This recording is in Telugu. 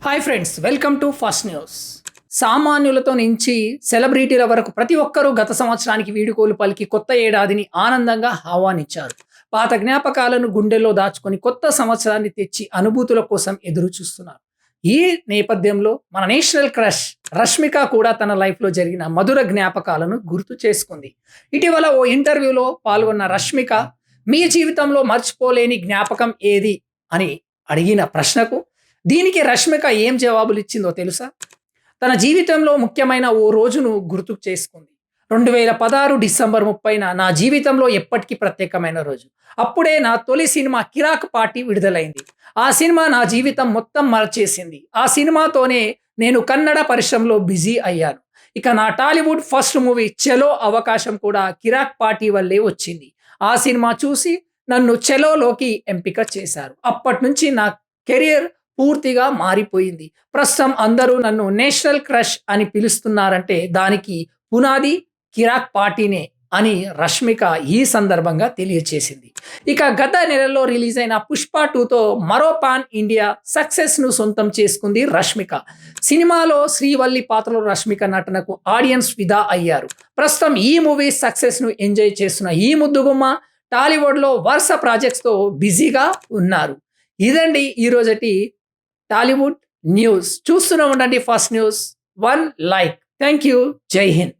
Hi friends, welcome to first news. సామాన్యులతో నుంచి సెలబ్రిటీల వరకు ప్రతి ఒక్కరూ గత సంవత్సరానికి వీడుకోలు పలికి కొత్త ఏడాదిని ఆనందంగా ఆహ్వానించారు. పాత జ్ఞాపకాలను గుండెల్లో దాచుకొని కొత్త సంవత్సరాన్ని తెచ్చి అనుభూతుల కోసం ఎదురు చూస్తున్నారు. ఈ నేపథ్యంలో మన నేషనల్ క్రష్ రష్మిక కూడా తన లైఫ్లో జరిగిన మధుర జ్ఞాపకాలను గుర్తు చేసుకుంది. ఇటీవల ఓ ఇంటర్వ్యూలో పాల్గొన్న రష్మిక, మీ జీవితంలో మర్చిపోలేని జ్ఞాపకం ఏది అని అడిగిన ప్రశ్నకు దీనికి రష్మిక ఏం జవాబులు ఇచ్చిందో తెలుసా? తన జీవితంలో ముఖ్యమైన ఓ రోజును గుర్తుకు చేసుకుంది. 2016 డిసెంబర్ 30న నా జీవితంలో ఎప్పటికీ ప్రత్యేకమైన రోజు. అప్పుడే నా తొలి సినిమా కిరాక్ పార్టీ విడుదలైంది. ఆ సినిమా నా జీవితం మొత్తం మార్చేసింది. ఆ సినిమాతోనే నేను కన్నడ పరిశ్రమలో బిజీ అయ్యాను. ఇక నా టాలీవుడ్ ఫస్ట్ మూవీ చలో అవకాశం కూడా కిరాక్ పార్టీ వల్లే వచ్చింది. ఆ సినిమా చూసి నన్ను చలోలోకి ఎంపిక చేశారు. అప్పటి నుంచి నా కెరియర్ పూర్తిగా మారిపోయింది. ప్రస్తుతం అందరూ నన్ను నేషనల్ క్రష్ అని పిలుస్తున్నారంటే దానికి పునాది కిరాక్ పార్టీనే అని రష్మిక ఈ సందర్భంగా తెలియచేసింది. ఇక గత నెలలో రిలీజ్ అయిన పుష్ప 2తో మరో పాన్ ఇండియా సక్సెస్ను సొంతం చేసుకుంది రష్మిక. సినిమాలో శ్రీవల్లి పాత్రలో రష్మిక నటనకు ఆడియన్స్ ఫిదా అయ్యారు. ప్రస్తుతం ఈ మూవీ సక్సెస్ను ఎంజాయ్ చేస్తున్న ఈ ముద్దుగుమ్మ టాలీవుడ్లో వరుస ప్రాజెక్ట్స్తో బిజీగా ఉన్నారు. ఇదండి ఈరోజటి టాలీవుడ్ న్యూస్. చూస్తూనే ఉండండి first news. One like. Thank you. జై హింద్.